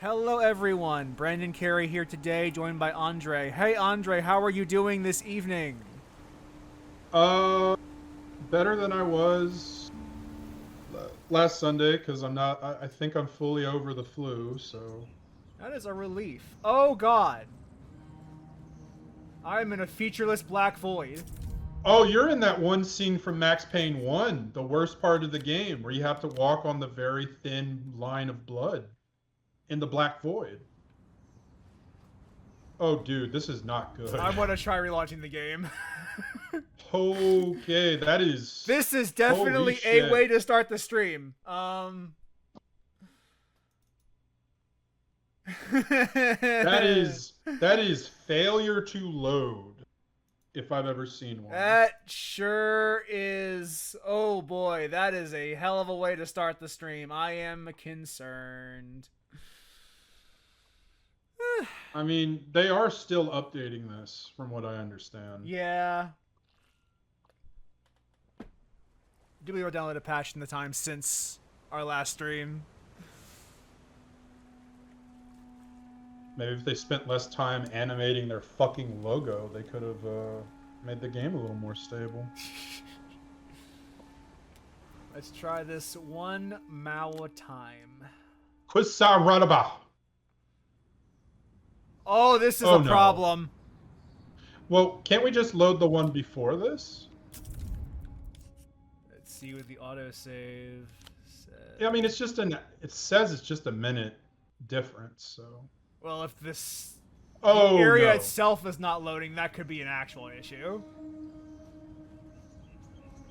Hello, everyone. Brandon Carey here today, joined by Andre. Hey, Andre, how are you doing this evening? Uh, Better than I was last Sunday because I'm not. I think I'm fully over the flu. So, That is a relief. Oh, God. I'm in a featureless black void. oh, you're in that one scene from Max Payne 1, the worst part of the game, where you have to walk on the very thin line of blood in the black void. Oh, dude, this is not I good. want to try relaunching the game. Okay, that is This is holy definitely a shit. way to start the stream. That is failure to load if I've ever seen one. That sure is. Oh boy, that is a hell of a way to start the stream. I am concerned. I mean, they are still updating this, from what I understand. Yeah. Did we download a patch in the time since our last stream? Maybe if they spent less time animating their fucking logo, they could have made the game a little more stable. Let's try this one more time. Quisaradaba. Oh, this is Oh a no. problem. Well, can't we just load the one before this? Let's see what the autosave Yeah, I mean, says. it's just an. It says it's just a minute difference. So. Well, if the Oh area no. itself is not loading, that could be an actual issue.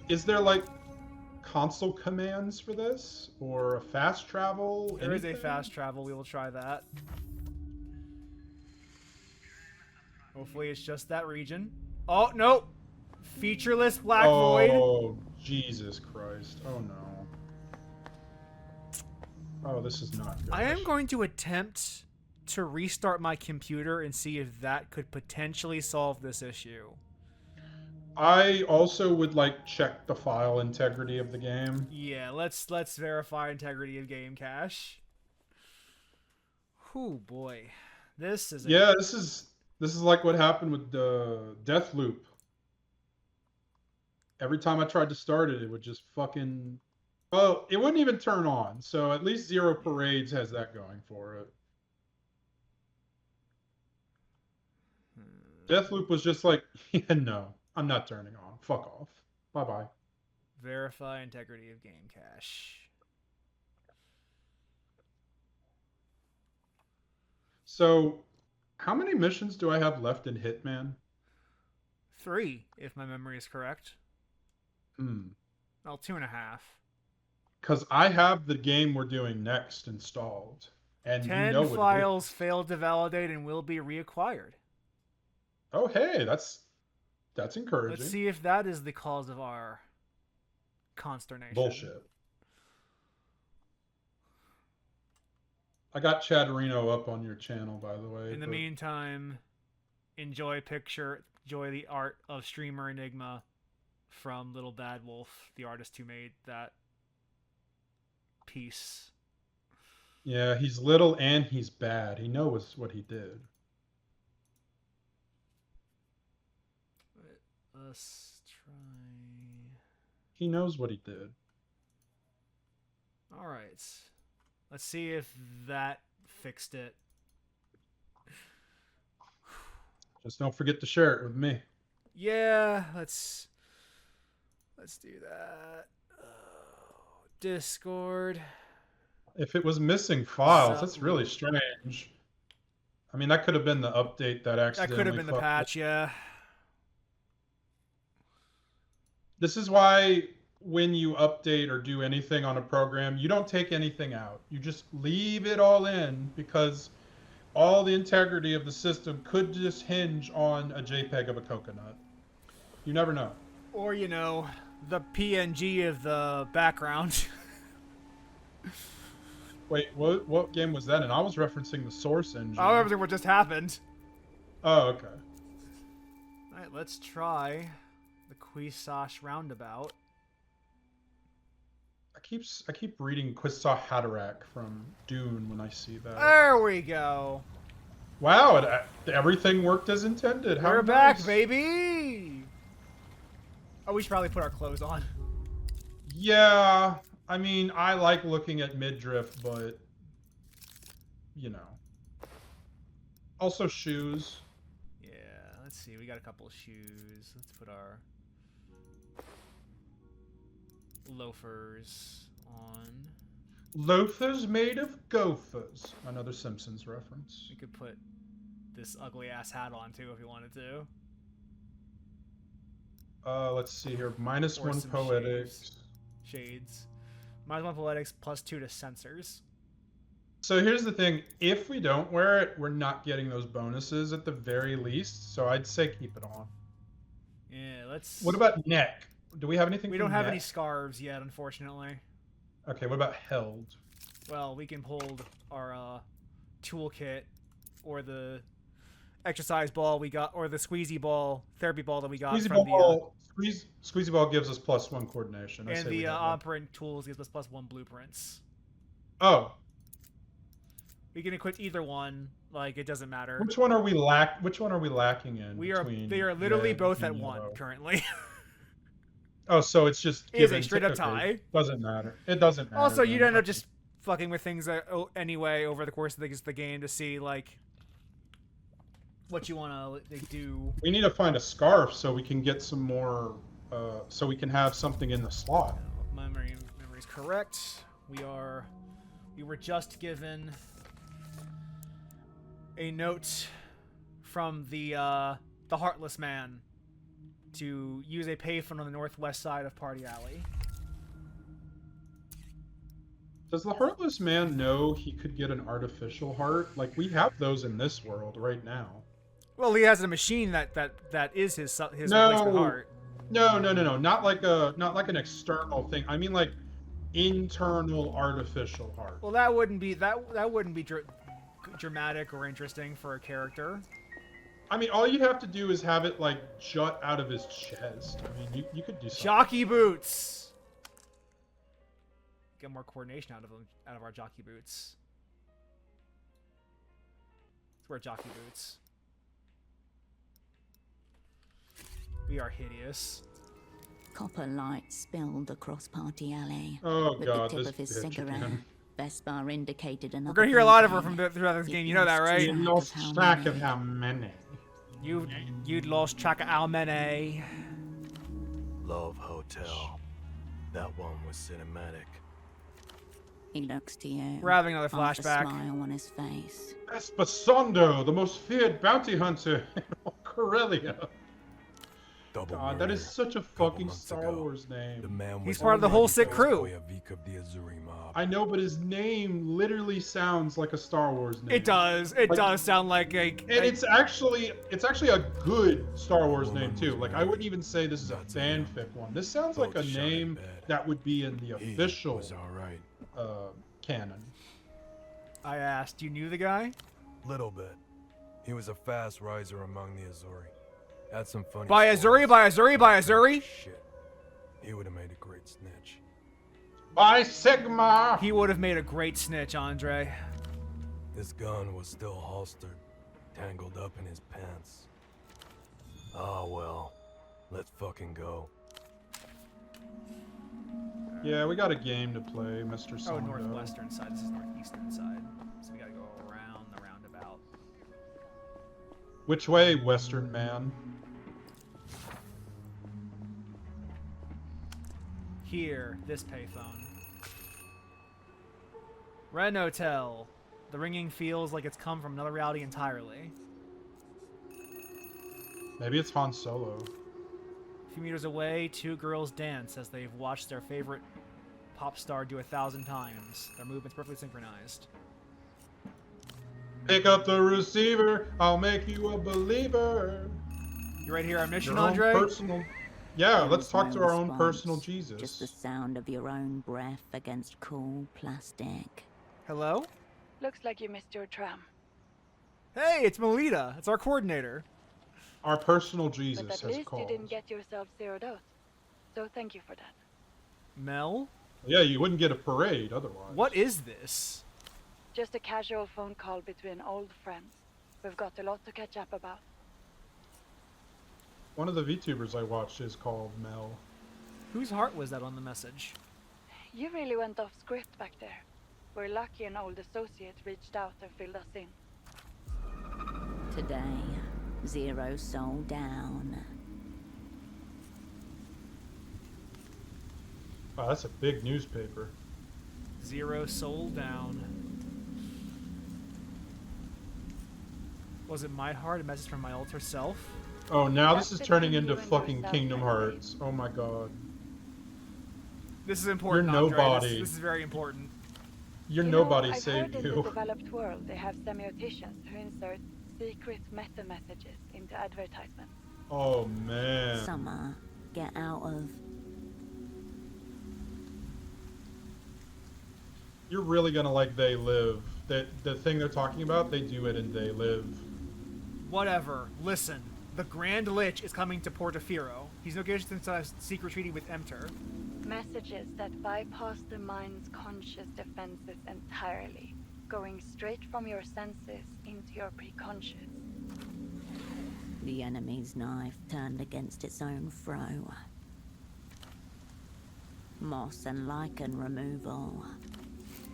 Is there like console commands for this or a fast travel? There is a Anything? fast travel. We will try that. Hopefully, it's just that region. Oh no! Featureless black void. Oh, Jesus Christ. Oh no. Oh, this is not I good. am going to attempt to restart my computer and see if that could potentially solve this issue. I also would like check the file integrity of the game. Yeah, let's verify integrity of game cache. Whew, boy. This is a Yeah, this is like what happened with the Deathloop. Every time I tried to start it, it would just fucking well, it wouldn't even turn on. So at least Zero yeah. Parades has that going for it. Deathloop was just like, yeah, no, I'm not turning on. Fuck off. Bye bye. Verify integrity of game cache. So, how many missions do I have left in Hitman? 3, if my memory is correct. Hmm. Well, 2.5. Because I have the game we're doing next installed, and you 10 know what it files is. failed to validate and will be reacquired. Oh, hey, that's Let's encouraging. see if that is the cause of our consternation. Bullshit. I got Chatterino up on your channel, by the way, In the but meantime, enjoy the art of Streamer Enigma from Little Bad Wolf, the artist who made that piece. yeah, he's little and he's bad. He knows what he did. Let's try. He knows what he did. All right. Let's see if that fixed it. Just don't forget to share it with me. Yeah, let's do that. Discord. If it was missing files, So that's really strange. I mean, that could have been the update that that could have accidentally been the fucked it. patch, yeah. This is why when you update or do anything on a program, you don't take anything out. You just leave it all in because all the integrity of the system could just hinge on a JPEG of a coconut. You never know. Or, the PNG of the background. Wait, what game was that? And I was referencing the Source I don't engine. remember what just happened. Oh, okay. Alright, let's try the Quisash roundabout. I I keep reading Quistah Haderach from Dune when I see that. There we go. Wow, everything worked as intended. How We're nice. back, baby. Oh, we should probably put our clothes on. Yeah, I mean, I like looking at midriff, but you know. Also shoes. Yeah, let's see. We got a couple of shoes. Let's put our loafers on. Loafers made of gophers. Another Simpsons reference. We could put this ugly ass hat on too if you wanted to. Let's see here. Minus Or 1 some poetics. Shades. Minus 1 poetics, +2 to sensors. So here's the thing. If we don't wear it, we're not getting those bonuses at the very least. So I'd say keep it on. Yeah, let's... What about neck? Do we have anything We for don't have neck? any scarves yet, unfortunately. Okay, what about held? Well, we can hold our toolkit or the exercise ball we got, or the squeezy ball, therapy ball that we got Squeezy from ball, squeezy ball gives us +1 coordination. I and say we the have that. operant tools gives us +1 blueprints. Oh, We can equip either one. Like, it doesn't matter. which one are we lacking in? We are. between They are literally red both at and 1 yellow? currently. Oh, so it's just It is a given straight up okay, tie. Doesn't matter. It doesn't matter. Also, you'd then. end up just fucking with things anyway over the course of the game to see like what you want to do. We need to find a scarf so we can get some more. So we can have something in the slot. My memory is correct. We were just given a note from the Heartless Man to use a payphone on the northwest side of Party Alley. Does the Heartless Man know he could get an artificial heart? Like we have those in this world right now. Well, he has a machine that is his replacement heart. No. Not like an external thing. I mean like internal artificial heart. Well, that wouldn't be dramatic or interesting for a character. I mean, all you'd have to do is have it like jut out of his chest. I mean, you could do something. Jockey boots. Get more coordination out of our jockey boots. Let's wear jockey boots. We are hideous. Copper light spilled across Party Alley. Oh With god, the tip this of his bitch cigarette, again. Vespar indicated another. We're gonna hear a lot of her payphone. throughout this It game. You know that, lost right? You track lost of how track many. of how many. You'd lost track of how many. Love Hotel. That one was cinematic. He looks to you. We're having another half a flashback. smile on his face. Esposando, the most feared bounty hunter in all Corellia. Double God, that murder. is such a Couple fucking months Star ago. Wars name. The man He's was part of the whole sick already crew. a week of the Azuri mob. I know, but his name literally sounds like a Star Wars name. It does. It Like- does sound like a. And it's actually a good Star Wars Woman name too. was Like I married. wouldn't even say this is a That's enough. fanfic one. This sounds like a Both shot in name bed. that would be in the He official was all right. canon. I asked, you knew the guy? Little bit. He was a fast riser among the Azuri. Had some funny By stories. Azuri, by Azuri, by Azuri. Shit. He would have made a great snitch. By Sigma. He would have made a great snitch, Andre. His gun was still holstered, tangled up in his pants. Ah well. Let's fucking go. Yeah, we got a game to play, Mr. Oh, Sondo. northwestern side. This is northeastern side. So we gotta go around the roundabout. Which way, Western man? Here, this payphone. Ren Hotel. The ringing feels like it's come from another reality entirely. Maybe it's Han Solo. A few meters away, two girls dance as they've watched their favorite pop star do 1,000 times. Their movements perfectly synchronized. Pick up the receiver. I'll make you a believer. You ready to hear our mission, Your own Andre? personal. Yeah, There let's was talk no to our own response, personal Just the Jesus. sound of your own breath against cool plastic. Hello? Looks like you missed your tram. Hey, it's Melita. It's our coordinator. Our personal But Jesus at has least called. you didn't get yourself zeroed out. So thank you for that. Mel? Yeah, you wouldn't get a parade otherwise. What is this? Just a casual phone call between old friends. We've got a lot to catch up about. One of the VTubers I watched is called Mel. Whose heart was that on the message? You really went off script back there. We're lucky an old associate reached out and filled us in. Today, 0 soul down. Wow, that's a big newspaper. 0 soul down. Was it my heart? A message from my alter self? Oh, now this That's is turning between into you and fucking yourself, Kingdom I believe. Hearts. Oh my god. This is important, You're Andre. nobody. This is very important. Your You know, nobody I've saved heard in the you. developed world they have semioticians who insert secret meta messages into advertisements. Oh man. Summer, get out of. You're really gonna like They Live. That the thing they're talking about, they do it in They Live. Whatever. Listen. The Grand Lich is coming to Portofino. He's negotiating a secret treaty with Emter. Messages that bypass the mind's conscious defenses entirely, going straight from your senses into your preconscious. The enemy's knife turned against its own throw. Moss and lichen removal.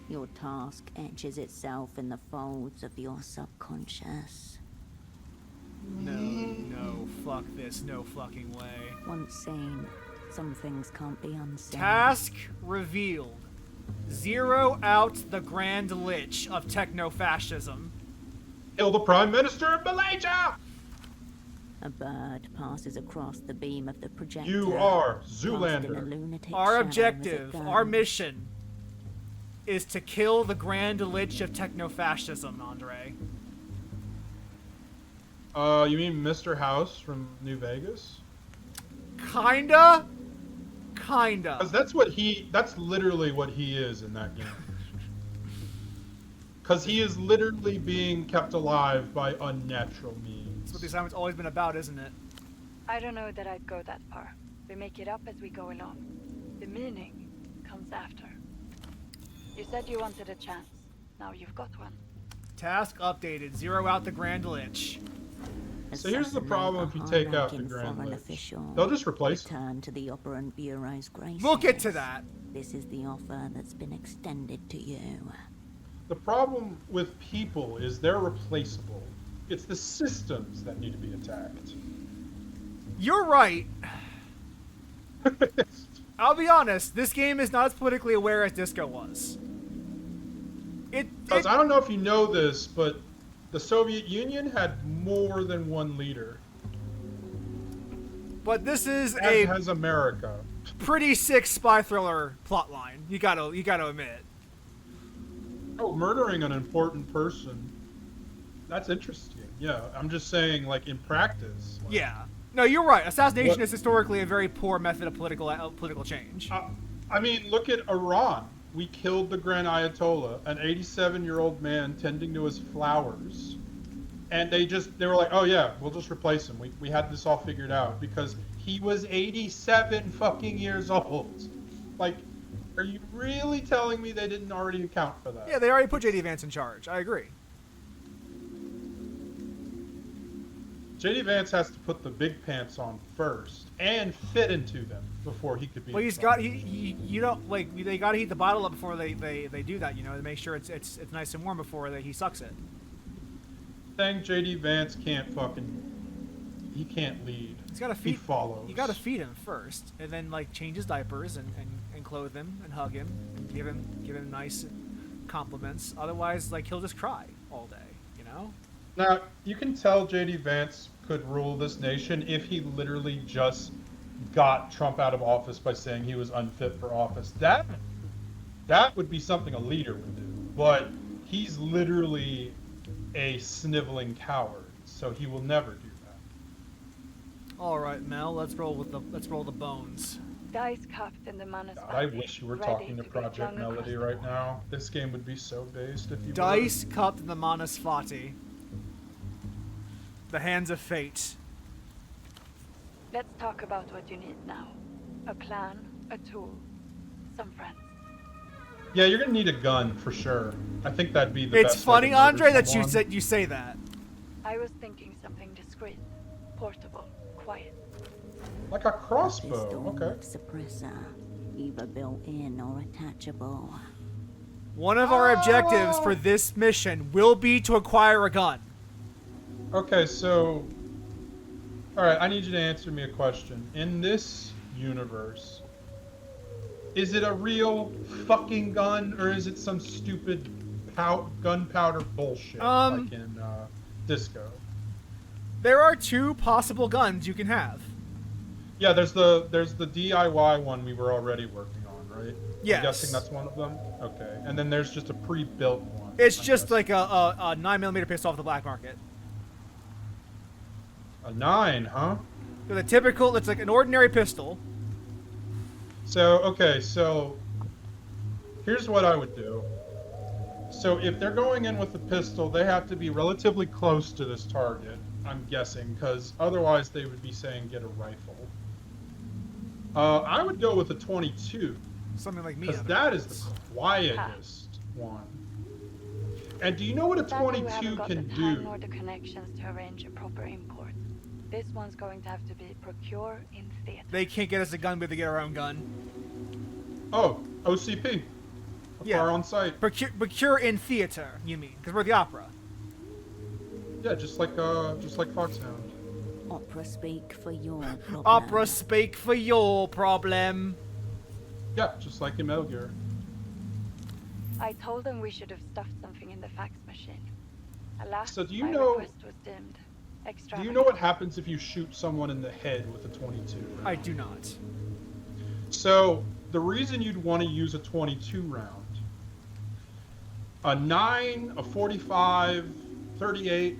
Your task etches itself in the folds of your subconscious. No, fuck this. No fucking way. Once seen, some things can't be unseen. Task revealed. 0 out the Grand Lich of techno-fascism. Kill the Prime Minister of Malaysia! A bird passes across the beam of the projector. You are casting a Zoolander. lunatic Our shadow as it objective, our goes. mission, is to kill the Grand Lich of techno-fascism, Andre. You mean Mr. House from New Vegas? Kinda? Because that's literally what he is in that game. Because he is literally being kept alive by unnatural means. That's what the assignment's always been about, isn't it? I don't know that I'd go that far. We make it up as we go along. The meaning comes after. You said you wanted a chance. Now you've got one. Task updated. 0 out the Grand Lich. So here's the Assassinate problem a if you take out the high-ranking Grand foreign Lich. official. They'll just replace him. Return to the Operant Bureau's graces. We'll get to that. This is the offer that's been extended to you. The problem with people is they're replaceable. It's the systems that need to be attacked. You're right. I'll be honest. This game is not as politically aware as Disco was. Because I don't know if you know this, but the Soviet Union had more than one leader. But this is As a has America. pretty sick spy thriller plotline. You gotta admit. Oh, murdering an important person. That's interesting. Yeah, I'm just saying, like, in practice. Like, Yeah. No, you're right. Assassination What- is historically a very poor method of political change. I mean, look at Iran. We killed the Grand Ayatollah, an 87-year-old man tending to his flowers. And they were like, oh yeah, we'll just replace him. We had this all figured out because he was 87 fucking years old. Like, are you really telling me they didn't already account for that? Yeah, they already put JD Vance in charge. I agree. JD Vance has to put the big pants on first and fit into them before he could be. Well, in he's charge. got you don't like they got to heat the bottle up before they do that. You know, to make sure it's nice and warm before he sucks it. Thing JD Vance can't he can't lead. He's got to He feed. follows. You got to feed him first, and then like change his diapers and clothe him and hug him and give him nice compliments. Otherwise, like he'll just cry all day. You know. Now, you can tell JD Vance could rule this nation if he literally just got Trump out of office by saying he was unfit for office. That would be something a leader would do. But he's literally a sniveling coward, so he will never do that. All right, Mel. Let's roll the bones. Dice cupped in the Manus God, I wish you were talking to Project Melody right now. This game would be so based if you Dice cupped in the Manasfati. The hands of fate. Let's talk about what you need now. A plan, a tool, some friends. Yeah, you're gonna need a gun for sure. I think that'd be the It's best way funny, to murder Andre, that someone. you say that. I was thinking something discreet, portable, quiet. Like a crossbow. Pistol Okay. with suppressor, either built in or attachable. One of our objectives for this mission will be to acquire a gun. Okay, so. Alright, I need you to answer me a question. In this universe, is it a real fucking gun, or is it some stupid gunpowder bullshit like in Disco? There are 2 possible guns you can have. Yeah, there's the DIY one we were already working on, right? Yes. I'm guessing that's one of them? Okay. And then there's just a pre-built one. It's I'm just guessing. like a 9mm pistol off the black market. A 9, huh? So the typical, it's like an ordinary pistol. So, okay, so here's what I would do. So if they're going in with a pistol, they have to be relatively close to this target, I'm guessing, because otherwise they would be saying get a rifle. I would go with a 22, Something like me. because in that other is words. the quietest one. And do you know what a Sadly, we 22 haven't got can the time do? nor the connections to arrange a proper import. This one's going to have to be procure in theater. They can't get us a gun, but they get our own gun. Oh, OCP. Yeah. Fire on site. Procure in theater, you mean? Because we're the opera. Yeah, just like Foxhound. Opera speak for your problem. Opera speak for your problem. Yeah, just like in Metal Gear. I told them we should have stuffed something in the fax machine. Alas, So do you my know- request was dimmed. Do you know what happens if you shoot someone in the head with a 22? I do not. So, the reason you'd want to use a 22 round, a 9, a 45, 38,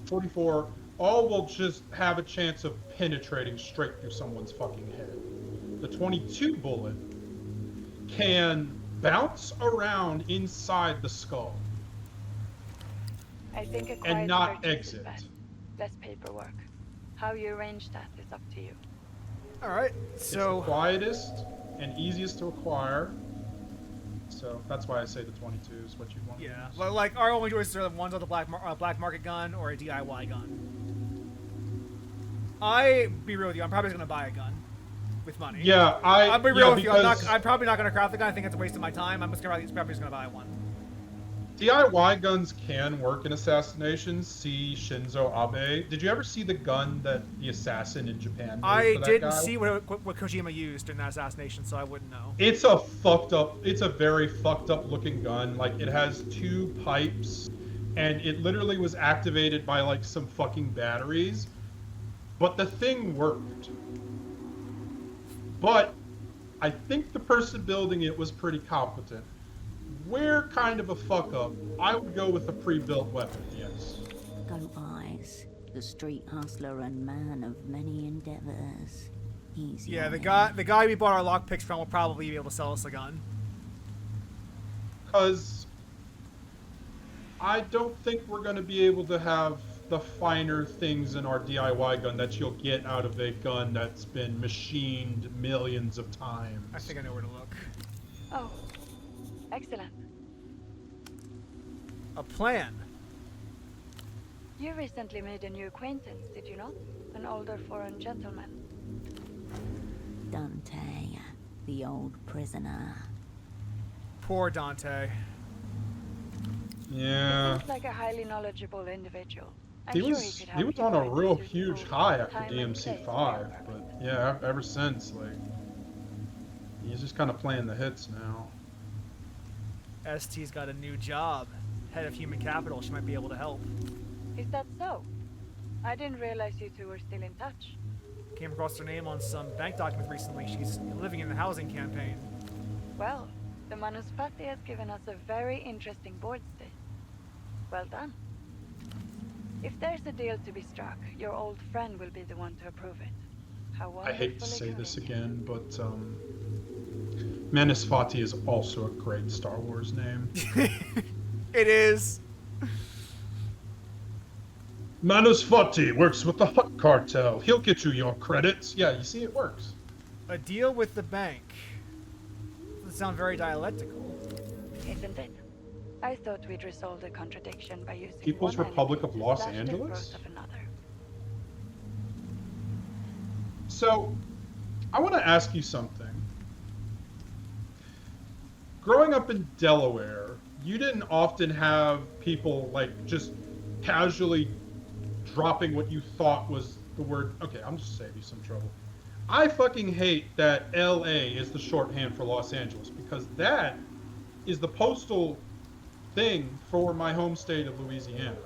44, all will just have a chance of penetrating straight through someone's fucking head. The 22 bullet can bounce around inside the skull I think a quiet and not purchase is exit. best. Less paperwork. How you arrange that is up to you. Alright, It's so... the quietest and easiest to acquire. So that's why I say the 22 is what you want. to Yeah, use. like our only choices are the ones with a black market gun or a DIY gun. Be real with you, I'm probably just gonna buy a gun with money. Yeah, I'll be real yeah, with you. because I'm probably not gonna craft the gun. I think it's a waste of my time. I'm probably just gonna buy one. DIY guns can work in assassinations. See Shinzo Abe. Did you ever see the gun that the assassin in Japan made I for that didn't guy? see what Kojima used in that assassination, so I wouldn't know. It's a very fucked up looking gun. Like, it has 2 pipes, and it literally was activated by like some fucking batteries. But the thing worked. But I think the person building it was pretty competent. We're kind of a fuck up. I would go with a pre-built weapon, yes. Go eyes, the street hustler and man of many endeavors. He's Yeah, the yawning. guy we bought our lockpicks from will probably be able to sell us a gun. Because I don't think we're going to be able to have the finer things in our DIY gun that you'll get out of a gun that's been machined millions of times. I think I know where to look. Oh, excellent. A plan. You recently made a new acquaintance, did you not? An older foreign gentleman. Dante, the old prisoner. Poor Dante. Yeah. Seems like a highly knowledgeable individual. I'm He sure was could he help was you on a find real suitable huge high after time and place for your DMC5, purpose. but yeah, ever since, like, he's just kind of playing the hits now. ST's got a new job. Head of human capital. She might be able to help. Is that so? I didn't realize you two were still in touch. Came across her name on some bank documents recently. She's living in the housing campaign. Well, the Manuspati has given us a very interesting board state. Well done. If there's a deal to be struck, your old friend will be the one to approve it. How I hate to wonderfully say this convenient. again, but Manasfati is also a great Star Wars name. It is. Manasfati works with the Hutt cartel. He'll get you your credits. Yeah, you see, it works. A deal with the bank. Doesn't sound very dialectical. isn't it? I thought we'd resolve the contradiction by using People's one Republic enemy of to Los slash the Angeles? throat of another. So, I want to ask you something. Growing up in Delaware, you didn't often have people like just casually dropping what you thought was the word. Okay, I'm just saving you some trouble. I fucking hate that LA is the shorthand for Los Angeles because that is the postal thing for my home state of Louisiana.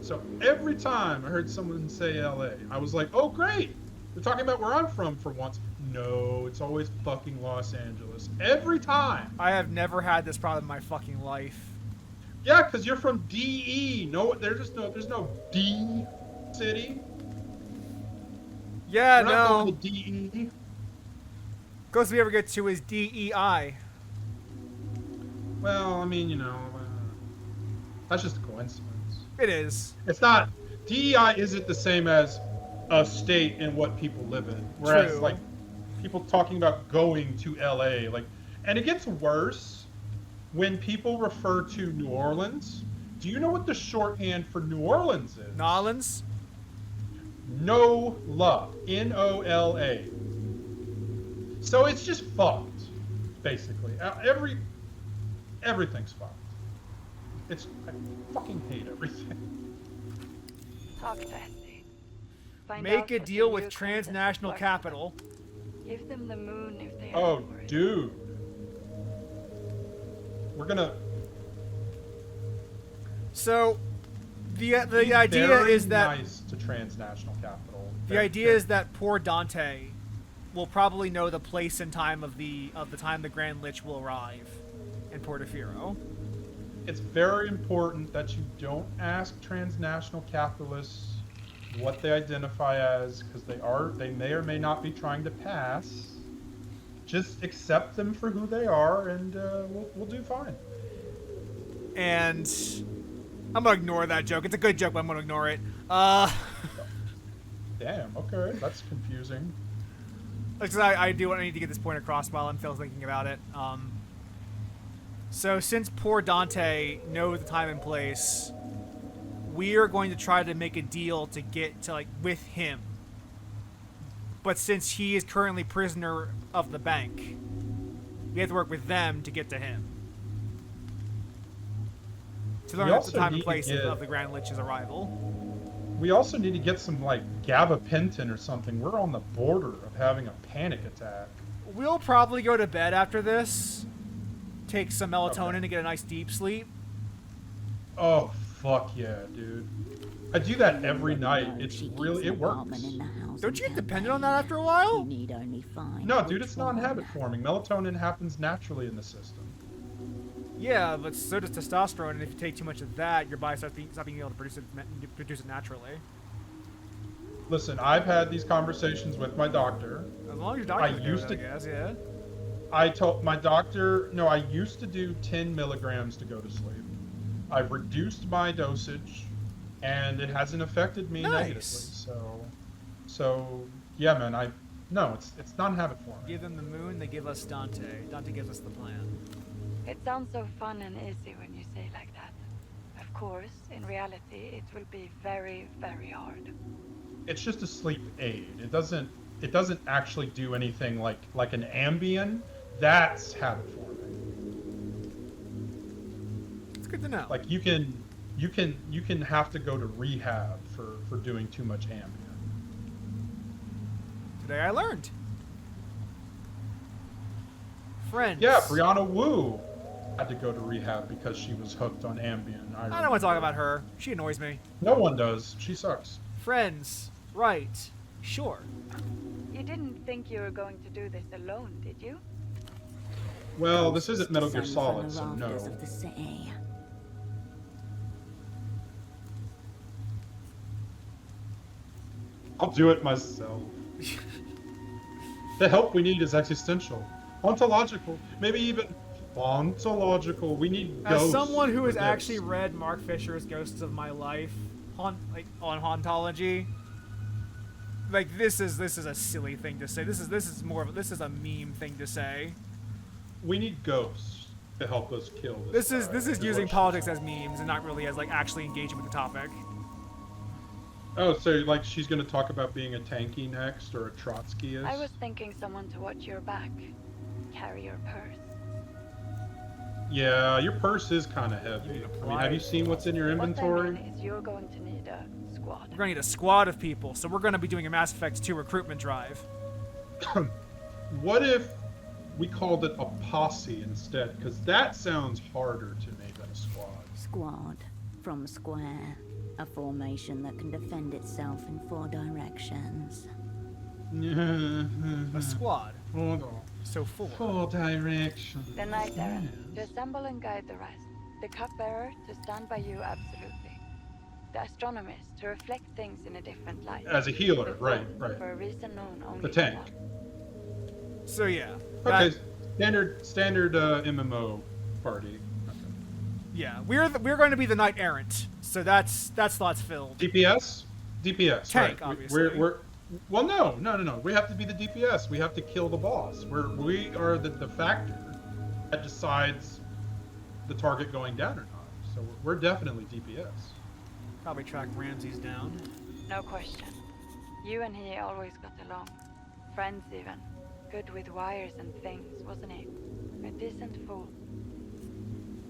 So every time I heard someone say LA, I was like, oh great, they're talking about where I'm from for once. No, it's always fucking Los Angeles. Every time. I have never had this problem in my fucking life. Yeah, because you're from DE. No, there's no D city. Yeah, We're not no. going to DE. Closest we ever get to is DEI. Well, I mean, that's just a coincidence. It is. It's not. DEI isn't the same as a state and what people live in. Whereas, True. like, people talking about going to LA, like, and it gets worse when people refer to New Orleans. Do you know what the shorthand for New Orleans is? Nolans? NOLA. NOLA. So it's just fucked, basically. Everything's fucked. I fucking hate everything. Talk to Essie. Find out Make a what deal the with new concept transnational works. capital. Give them the moon if they Oh, ask for it. dude. We're gonna. So, the be idea very is that nice to transnational capital. the idea is that poor Dante will probably know the place and time of the time the Grand Lich will arrive in Portofino. it's very important that you don't ask transnational capitalists what they identify as, because they may or may not be trying to pass. Just accept them for who they are, and we'll do fine. And I'm gonna ignore that joke. It's a good joke, but I'm gonna ignore it. Damn. Okay, that's confusing. Because I need to get this point across while I'm still thinking about it. So since poor Dante knows the time and place, we are going to try to make a deal to get to with him. But since he is currently prisoner of the bank, we have to work with them to get to him. To learn the also time and need to place get- of the Grand Lich's arrival. We also need to get some gabapentin or something. We're on the border of having a panic attack. We'll probably go to bed after this. Take some melatonin Okay. to get a nice deep sleep. Oh fuck yeah, dude! I do that every night. It works. Don't you get dependent on that after a while? You need only find No, dude, which it's non-habit one. forming. Melatonin happens naturally in the system. Yeah, but so does testosterone, and if you take too much of that, your body stops being able to produce it naturally. Listen, I've had these conversations with my doctor. As long as your doctor used I to- guess, yeah. I told my doctor, no, I used to do 10 milligrams to go to sleep. I've reduced my dosage, and it hasn't affected me negatively. Nice. So yeah, man, it's non-habit forming. Give them the moon, they give us Dante. Dante gives us the plan. It sounds so fun and easy when you say like that. Of course, in reality, it will be very, very hard. It's just a sleep aid. It doesn't actually do anything like an Ambien. That's habit forming. It's good to know. Like you can have to go to rehab for doing too much Ambien. Today I learned. Friends. Yeah, Brianna Wu had to go to rehab because she was hooked on Ambien. I don't want to talk about her. She annoys me. No one does. She sucks. Friends. Right. Sure. You didn't think you were going to do this alone, did you? Well, this isn't Metal Gear Descend from Solid, the so rafters no. of the city. I'll do it myself. The help we need is existential, ontological, maybe even ontological. We need ghosts. As someone who has for this. actually read Mark Fisher's Ghosts of My Life on hauntology, this is a silly thing to say. This is a meme thing to say. We need ghosts, to help us kill This is guy, using what she politics said. as memes and not really as like actually engaging with the topic. Oh, so like she's gonna talk about being a tanky next or a Trotskyist? I was thinking someone to watch your back. Carry your purse. Yeah, your purse is kind of You heavy. need to I mean, have you seen what's in your inventory? What I mean is you're going to need a squad. We're gonna need a squad of people, so we're gonna be doing a Mass Effect 2 recruitment drive. What if we called it a posse instead? Because that sounds harder to me than a squad. Squad from square, a formation that can defend itself in 4 directions. A squad. Hold on. So 4. 4 directions. The knight errant to assemble and guide the rest. The cupbearer to stand by you absolutely. The astronomist to reflect things in a different light. As a healer, The right, fool, right. For a reason known only The to tank. one. So yeah. Okay, that- standard MMO party. Yeah, we're going to be the knight errant. So that slot's filled. DPS? DPS, Tank, right. obviously. Well, no. We have to be the DPS. We have to kill the boss. We are the factor that decides the target going down or not. So we're definitely DPS. Probably track Ramses down. No question. You and he always got along. Friends even. Good with wires and things, wasn't he? A decent fool.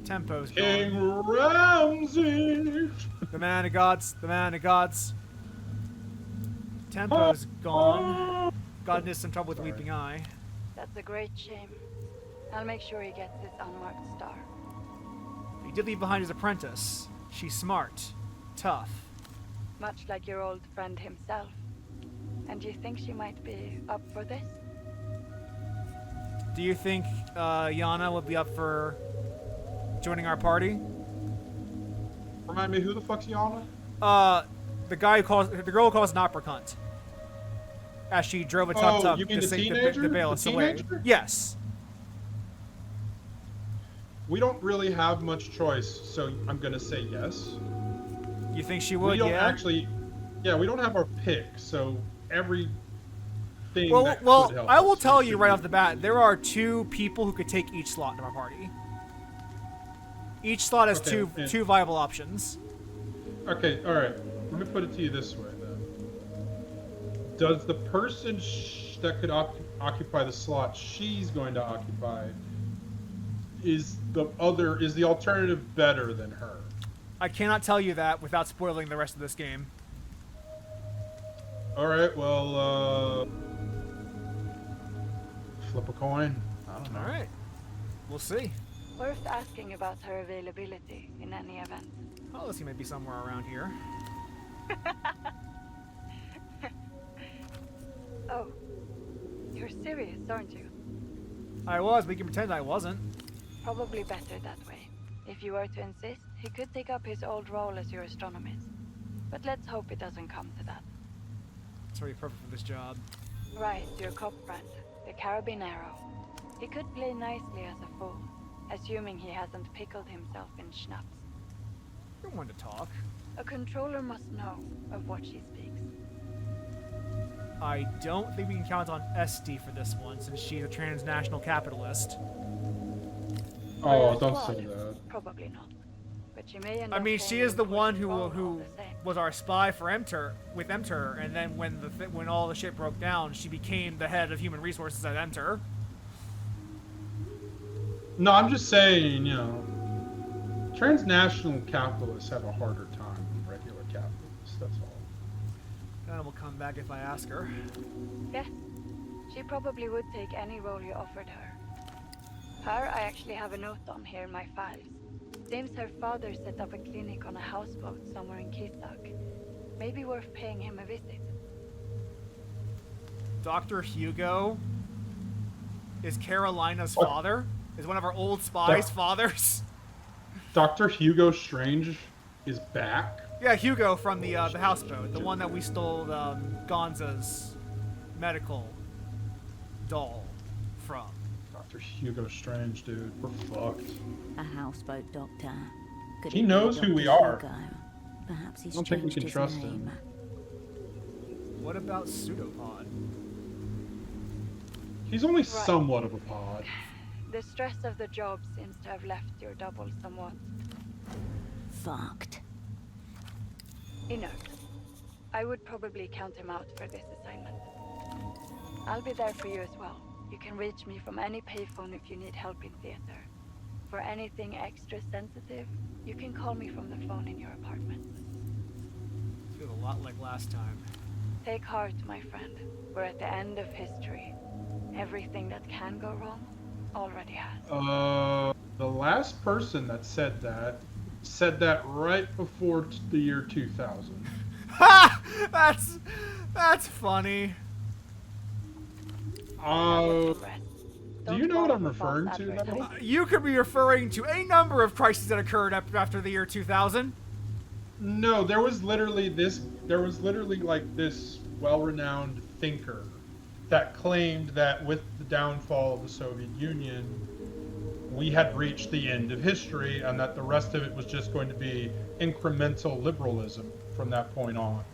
Tempo's King gone. Ramsey! The man of gods. The man of gods. Tempo's gone. Got into some trouble with Sorry. Weeping Eye. That's a great shame. I'll make sure he gets his unmarked star. He did leave behind his apprentice. She's smart. Tough. Much like your old friend himself. And do you think she might be up for this? Do you think Yana would be up for joining our party? Remind me, who the fuck's Yana? The girl who calls an opera cunt. As she drove a Oh, tuk-tuk you mean to the save teenager? the bailiffs The away. teenager? Yes. We don't really have much choice, so I'm gonna say yes. You think she We would? don't Yeah. actually. Yeah, we don't have our pick, so everything. Well, that well, could help I will us, tell we you should right do. off the bat, there are 2 people who could take each slot in our party. Each slot has Okay, and- two viable options. Okay, all right. Let me put it to you this way then. Does the person that could occupy the slot she's going to occupy is the alternative better than her? I cannot tell you that without spoiling the rest of this game. All right. Well, flip a coin. I don't know. All right. We'll see. Worth asking about her availability in any event. Oh, he might be somewhere around here. Oh, you're serious, aren't you? I was, but you can pretend I wasn't. Probably better that way. If you were to insist, he could take up his old role as your astronomist. But let's hope it doesn't come to that. It's already perfect for this job. Right, your cop friend, the Carabinero. He could play nicely as a fool, assuming he hasn't pickled himself in schnapps. You're one to talk. A controller must know of what she speaks. I don't think we can count on Esty for this one, since she's a transnational capitalist. For Oh, your don't squad, say that. Probably not. But she may end I up mean, she paying is the you for one the role all who the same. was our spy for with Emter, and then when all the shit broke down, she became the head of human resources at Emter. No, I'm just saying, transnational capitalists have a harder time than regular capitalists. That's all. And we'll come back if I ask her. Yes, she probably would take any role you offered her. Her, I actually have a note on here in my files. Seems her father set up a clinic on a houseboat somewhere in Kisak. Maybe worth paying him a visit. Dr. Hugo is Carolina's What? father? Is one of our old spies' Doc- fathers? Dr. Hugo Strange is back. Yeah, Hugo from the houseboat, the one that we stole Gonza's medical doll from. Dr. Hugo Strange, dude. We're fucked. A houseboat doctor. Could He it be knows who we Dr. are. Hugo? Perhaps he's I don't think we changed can his trust name. him. What about Pseudopod? He's only somewhat of a pod. The stress of the job seems to have left your double somewhat Fucked. inert. I would probably count him out for this assignment. I'll be there for you as well. You can reach me from any payphone if you need help in theater. For anything extra sensitive, you can call me from the phone in your apartment. Feels a lot like last time. Take heart, my friend. We're at the end of history. Everything that can go wrong already has. The last person that said that right before the year 2000. Ha! That's funny. Do you know what I'm referring to now? You could be referring to a number of crises that occurred after the year 2000. No, there was literally like this well-renowned thinker that claimed that with the downfall of the Soviet Union, we had reached the end of history and that the rest of it was just going to be incremental liberalism from that point on.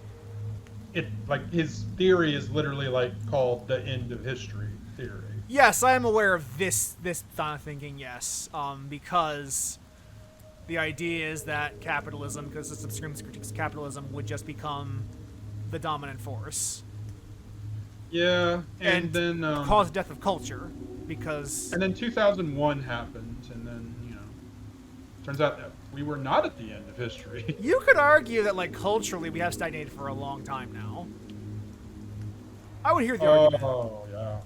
His theory is literally like called the end of history theory. Yes, I am aware of this line of thinking, yes. Because the idea is that capitalism, because it's extremist critiques of capitalism, would just become the dominant force. Yeah, and then cause the death of culture, because... And then 2001 happened, and then, turns out that we were not at the end of history. You could argue that, like, culturally, we have stagnated for a long time now. I would hear the argument. Oh, yeah.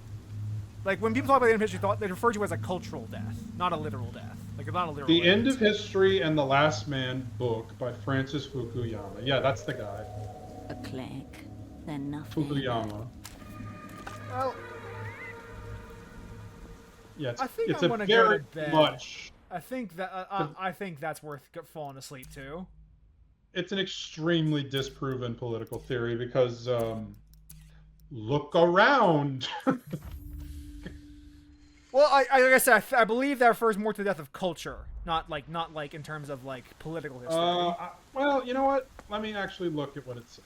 Like, when people talk about the end of history, they refer to it as a cultural death, not a literal death. Like, not a literal The death. End of History and the Last Man book by Francis Fukuyama. Yeah, that's the guy. A click, then nothing. Fukuyama. Well, Yeah, I think it's I'm a gonna go very to bed. much. I think that I think that's worth falling asleep to. It's an extremely disproven political theory because look around. Well, like I said, I believe that refers more to the death of culture, not like in terms of like political history. Well, you know what? Let me actually look at what it says.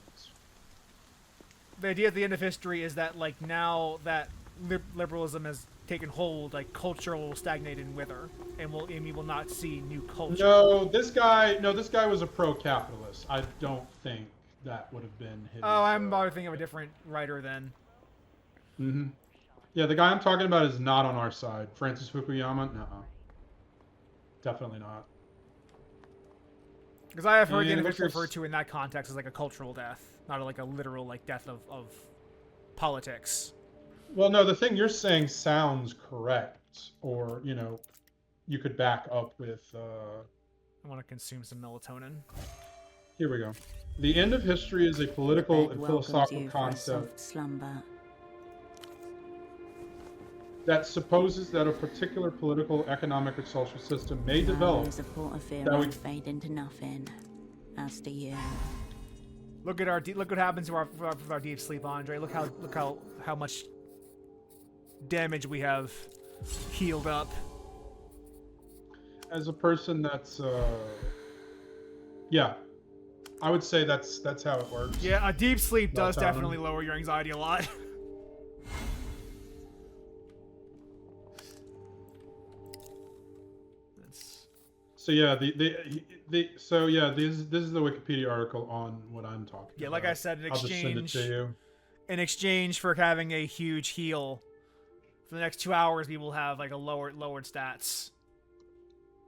The idea at the end of history is that like now that liberalism has taken hold, like culture will stagnate and wither, and we will not see new culture. No, this guy was a pro-capitalist. I don't think that would have been his. Oh, I'm probably thinking of a different writer then. Mm-hmm. Yeah, the guy I'm talking about is not on our side. Francis Fukuyama? No. Definitely not. Because I have heard the end of Yeah, history referred to in that context as like a cultural death, not like a literal like death of politics. Well, no, the thing you're saying sounds correct, or you could back up with. I want to consume some melatonin. Here we go. The end of history is a political and philosophical concept Slumber. that supposes that a particular political, economic, or social system may develop. There's a thought of fear that we- and fade into nothing. As do you. Look what happens to our deep sleep, Andre. Look how much damage we have healed up. As a person that's, yeah, I would say that's how it works. Yeah, a deep sleep does Melatonin. definitely lower your anxiety a lot. So yeah, this is the Wikipedia article on what I'm talking about. Yeah, like I said, I'll just send it to you. In exchange for having a huge heal, for the next 2 hours we will have like a lowered stats.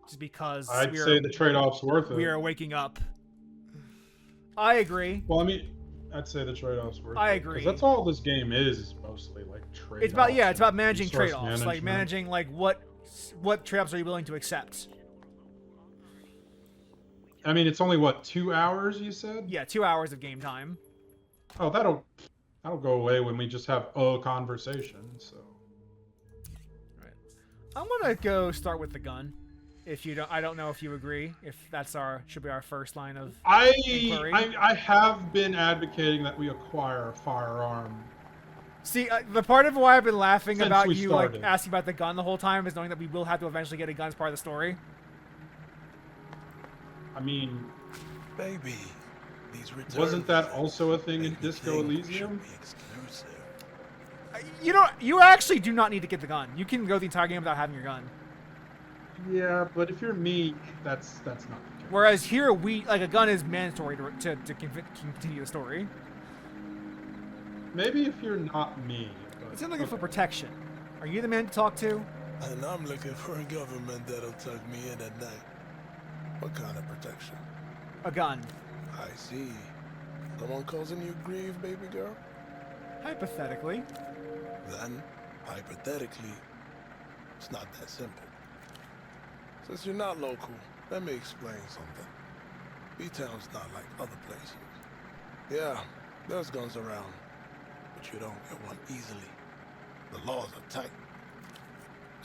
Just because I'd say the trade-off's worth it. we are waking up. I agree. Well, I mean, I'd say the trade-off's worth it. I agree. 'Cause that's all this game is mostly like trade-offs. It's about managing resource trade-offs, like managing like what trade-offs are you willing to accept. I mean, it's only what, 2 hours? You said? Yeah, 2 hours of game time. Oh, that'll go away when we just have a conversation. So. Right. I'm gonna go start with the gun. If you don't, I don't know if you agree. If that's should be our first line of inquiry. I have been advocating that we acquire a firearm. See, the part of why I've been laughing Since about we you started. like asking about the gun the whole time is knowing that we will have to eventually get a gun as part of the story. I mean, Baby, these returns wasn't that also a thing in make the Disco king Elysium? should be exclusive. You actually do not need to get the gun. You can go the entire game without having your gun. Yeah, but if you're me, that's not the case. Whereas here, a gun is mandatory to continue the story. Maybe if you're not me. But, It's looking for protection. Are you the man to talk to? And I'm looking for a government that'll tuck me in at night. What kind of protection? A gun. I see. Someone causing you grief, baby girl? Hypothetically. Then, hypothetically, it's not that simple. Since you're not local, let me explain something. B-Town's not like other places. Yeah, there's guns around, but you don't get one easily. The laws are tight.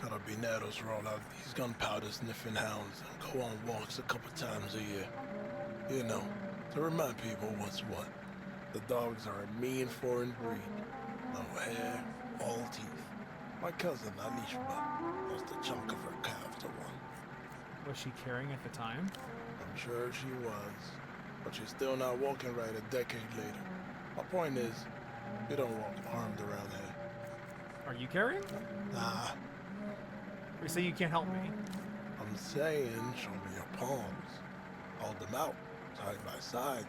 Carabineros roll out these gunpowder sniffing hounds and go on walks a couple times a year. You know, to remind people what's what. The dogs are a mean foreign breed. No hair, all teeth. My cousin, Alishba, lost a chunk of her calf to one. Was she carrying at the time? I'm sure she was, but she's still not walking right a decade later. My point is, you don't walk armed around here. Are you carrying? Nah, You say you can't help me. I'm saying show me your palms. Hold them out, side by side,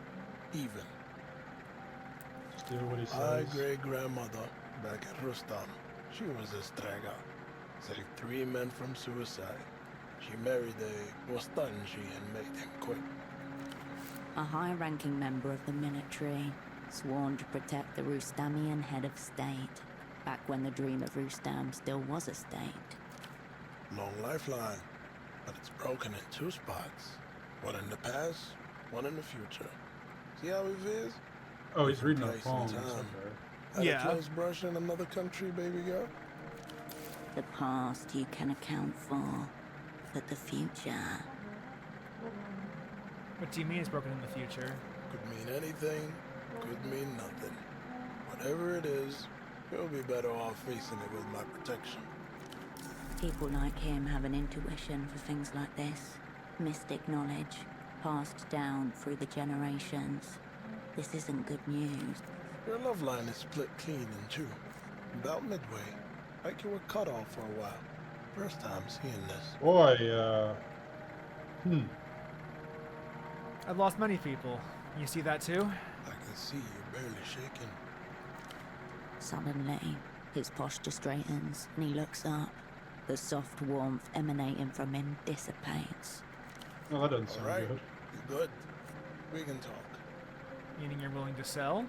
even. Just do what he My says. great-grandmother, back at Rustam, she was a strega. Saved 3 men from suicide. She married a Bostanji and made him quit. A high-ranking member of the military, sworn to protect the Rustamian head of state, back when the dream of Rustam still was a state. Long lifeline, but it's broken in 2 spots. One in the past, one in the future. See how it is? Oh, he's reading our Place and palms. time. Okay. Had Yeah. a close brush in another country, baby girl? The past you can account for, but the future... What do you mean it's broken in the future? Could mean anything, could mean nothing. Whatever it is, you'll be better off facing it with my protection. People like him have an intuition for things like this. Mystic knowledge, passed down through the generations. This isn't good news. Your love line is split clean in 2. About midway, like you were cut off for a while. First time seeing this. Boy, I've lost many people. You see that too? I can see you're barely shaking. Suddenly, his posture straightens and he looks up. The soft warmth emanating from him dissipates. Well, that doesn't sound Alright, good. you're good. We can talk. Meaning you're willing to sell?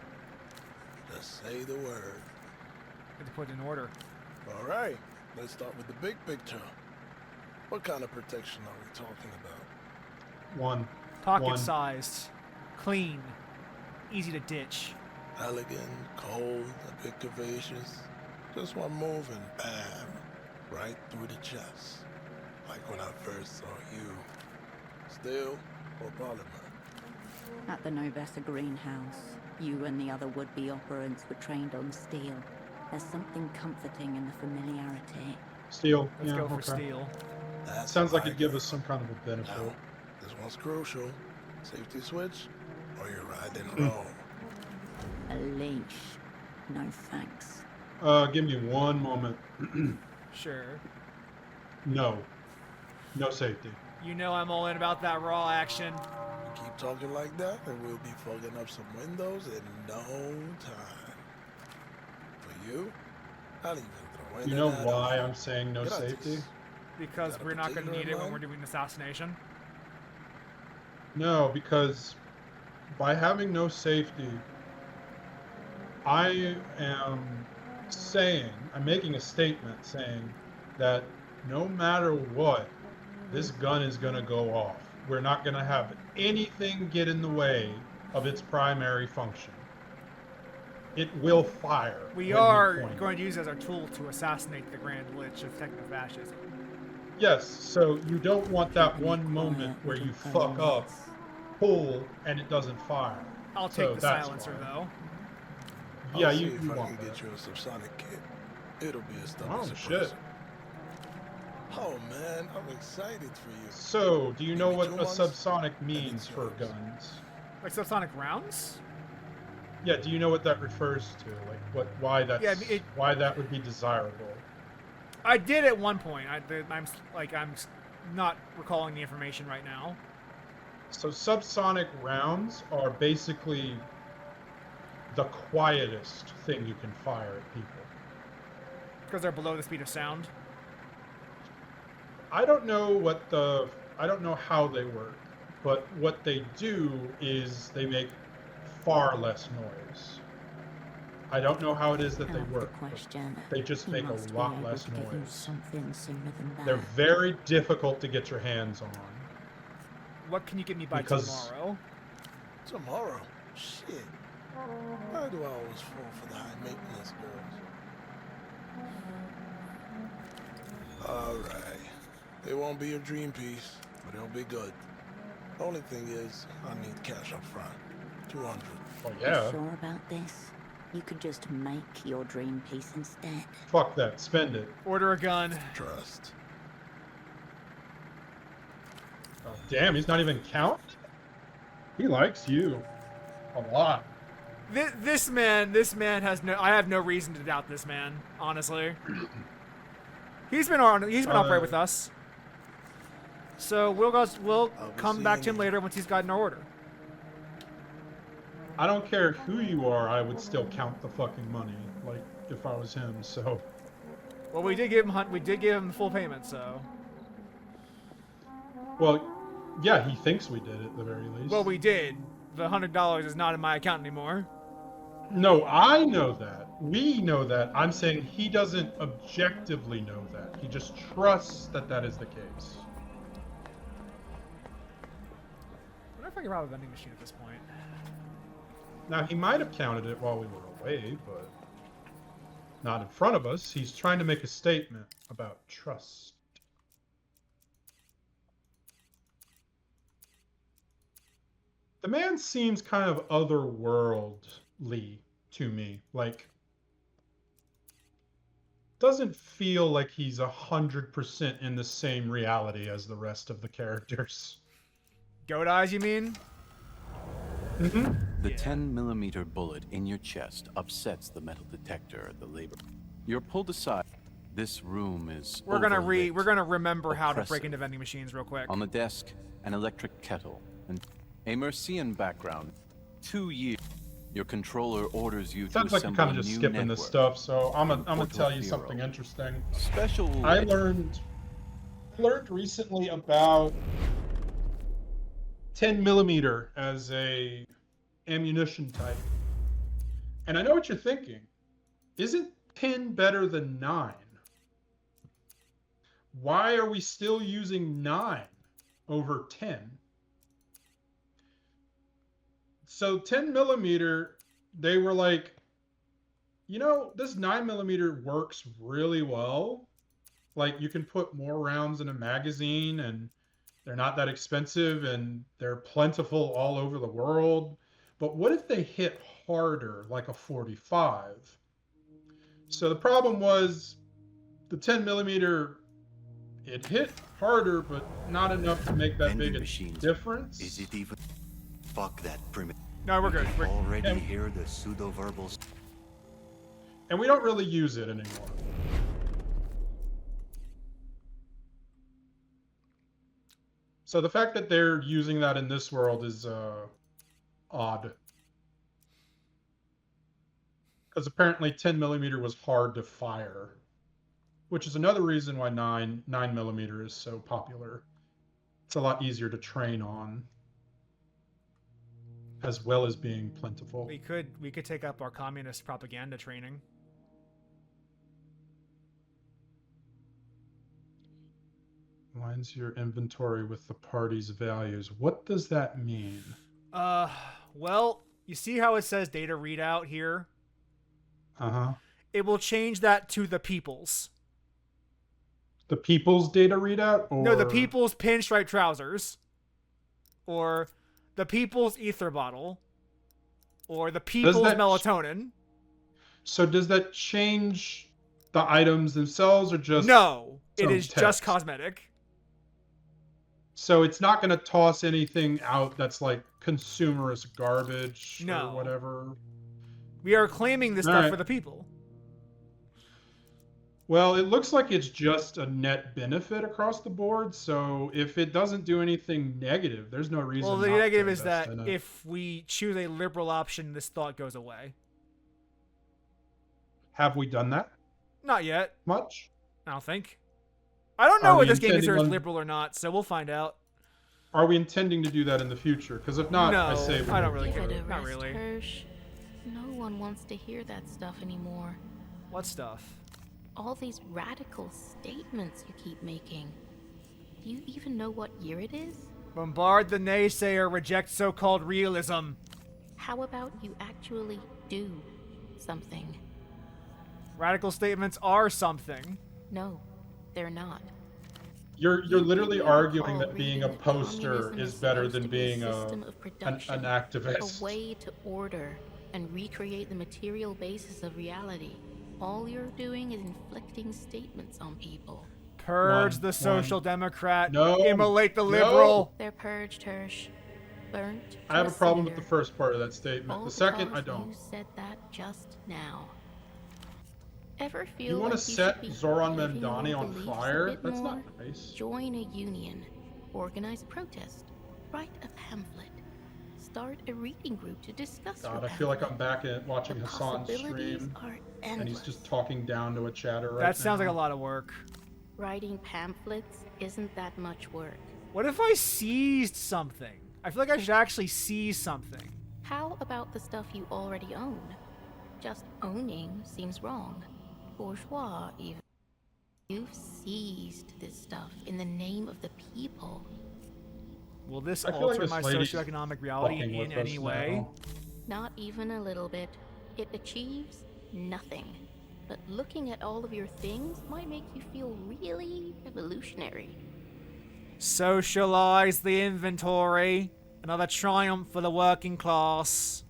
Just say the word. Had to put it in order. Alright, let's start with the big picture. What kind of protection are we talking about? One. Pocket-sized. Clean. Easy to ditch. Elegant, cold, a bit curvaceous. Just one move and bam, right through the chest. Like when I first saw you. Steel or polymer? At the Novessa greenhouse, you and the other would-be operants were trained on steel. There's something comforting in the familiarity. Steel. Let's yeah, go for okay. steel. That's Sounds like my it'd give girl. us some kind of a benefit. Now, this one's crucial. Safety switch, or you're riding roll. A leash. No thanks. Give me one moment. Sure. No. No safety. You know I'm all in about that raw action. You keep talking like that, and we'll be fogging up some windows in no time. For you, I'll even throw in You know an why add-on. I'm saying no Gratis. safety? Because Got a we're not going to particular need it when line? we're doing assassination. No, because by having no safety, I am saying, I'm making a statement saying that no matter what, this gun is going to go off. We're not going to have anything get in the way of its primary function. It will fire. We when are point it. going to use it as our tool to assassinate the Grand Lich of techno-fascism. Yes, so you don't want that Keep me one quiet, moment where little you fuck up, fellas. pull, and it doesn't fire. I'll So take the that's silencer, why. though. Yeah, I'll see you if I want can that. get you a subsonic kit. It'll be a stunning Oh, surprise. shit. Oh man, I'm excited for you. So, do you know Maybe what 2 a months, subsonic and means it's for yours. guns? Like subsonic rounds? Yeah, do you know what that refers to? Like, why that's, Yeah, I mean, why that would be desirable? I did at one point. I'm not recalling the information right now. So subsonic rounds are basically the quietest thing you can fire at people. Because they're below the speed of sound. I don't know how they work, but what they do is they make far less noise. I don't know how it is that they Out of work. the question. They just He make must a be lot able less to get you noise. something sooner than that. They're very difficult to get your hands on. What can you get me by Because- tomorrow? Tomorrow? Shit. Why do I always fall for the high maintenance girls? Alright. It won't be your dream piece, but it'll be good. The only thing is, I need cash up front. 200. Oh You yeah, sure about this? You could just make your dream piece instead. fuck that, spend it. Order a gun. Trust. Oh, damn, he's not even counting? He likes you. A lot. This man has no. I have no reason to doubt this man. Honestly, he's been upright with us. So we'll I'll be come back to seeing him you. later once he's gotten our order. I don't care who you are, I would still count the fucking money, like, if I was him, so... Well, we did give him full payment, so. Well, yeah, he thinks we did at the very least. Well, we did. The $100 is not in my account anymore. No, I know that. We know that. I'm saying he doesn't objectively know that. He just trusts that that is the case. I wonder if I can rob a vending machine at this point. Now, he might have counted it while we were away, but not in front of us. He's trying to make a statement about trust. The man seems kind of otherworldly to me. Like, doesn't feel like he's 100% in the same reality as the rest of the characters. Goat eyes, you mean? Mm-hmm. The 10mm bullet in your chest upsets the metal detector at the labor. You're pulled aside. This room is We're gonna overlit. remember how to break Oppressive. into vending machines real quick. On the desk, an electric kettle and a Mercian background. 2 years. Your controller orders you Sounds to like you're assemble kind a of just new skipping network. this stuff, so I'm gonna Report to tell a you hero. something interesting. Special. I learned recently about 10mm as a ammunition type. And I know what you're thinking. Isn't 10 better than 9? Why are we still using 9 over 10? So 10mm, they were like, you know, this 9mm works really well. Like, you can put more rounds in a magazine, and they're not that expensive, and they're plentiful all over the world. But what if they hit harder, like a 45? So the problem was the 10mm, it hit harder, but not enough to make that Vending big a machines. difference. Is it even? Fuck that primitive. No, we're good. We're, Already and- hear the pseudo-verbals. And we don't really use it anymore. So the fact that they're using that in this world is odd. Because apparently 10mm was hard to fire. Which is another reason why 9mm is so popular. It's a lot easier to train on. As well as being plentiful. we could take up our communist propaganda training. Aligns your inventory with the party's values. What does that mean? Well, you see how it says data readout here? Uh-huh. It will change that to the people's. The people's data readout? Or... No, the people's pinstripe trousers. Or the people's ether bottle. Or the people's that- melatonin. So does that change the items themselves or just... No, it some is just text? cosmetic. So it's not going to toss anything out that's like consumerist garbage No. or whatever? We are claiming this All stuff right. for the people. Well, it looks like it's just a net benefit across the board. So if it doesn't do anything negative, there's no reason. Well, the not negative to is invest that in it. if we choose a liberal option, this thought goes away. Have we done that Not yet. much? I don't think. I don't Are know we if this game intending considers on- liberal or not, so we'll find out. Are we intending to do that in the future? Because if not, No, I say we I don't don't. really Give it care. a Not rest, really. Hirsch. No one wants to hear that stuff anymore. What stuff? All these radical statements you keep making. Do you even know what year it is? Bombard the naysayer, reject so-called realism. How about you actually do something? Radical statements are something. No, they're not. You're You literally really arguing recall that being a reading that poster communism is is better supposed than to be a being system of an production, activist. A way to order and recreate the material basis of reality. All you're doing is inflicting statements on people. Purge the social democrat. No, Immolate the no. liberal. They're purged, Hirsch. Burnt to I have a problem with cinder. the first part of that statement. All The second, I because don't. You said that just now. Ever feel You want like to you set should be Zoran living your Mandani on beliefs a fire? bit That's more? not nice. Join a union, organize a protest, write a pamphlet, start a reading group to discuss your God, I feel like I'm pamphlet. back at watching The Hassan's possibilities stream, are and endless. he's just talking down to a chatter right That sounds like now. a lot of work. Writing pamphlets isn't that much work. What if I seized something? I feel like I should actually seize something. How about the stuff you already own? Just owning seems wrong. Bourgeois, even. You've seized this stuff in the name of the people. Will this I feel like alter this my lady's socioeconomic reality fucking in with any us way? now. Not even a little bit. It achieves nothing. But looking at all of your things might make you feel really revolutionary. Socialize the inventory. Another triumph for the working class.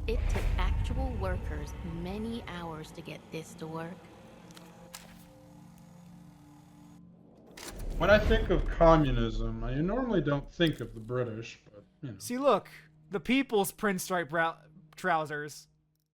It took actual workers many hours to get this to work. When I think of communism, I normally don't think of the British, but you know. See, look. The people's print stripe trousers.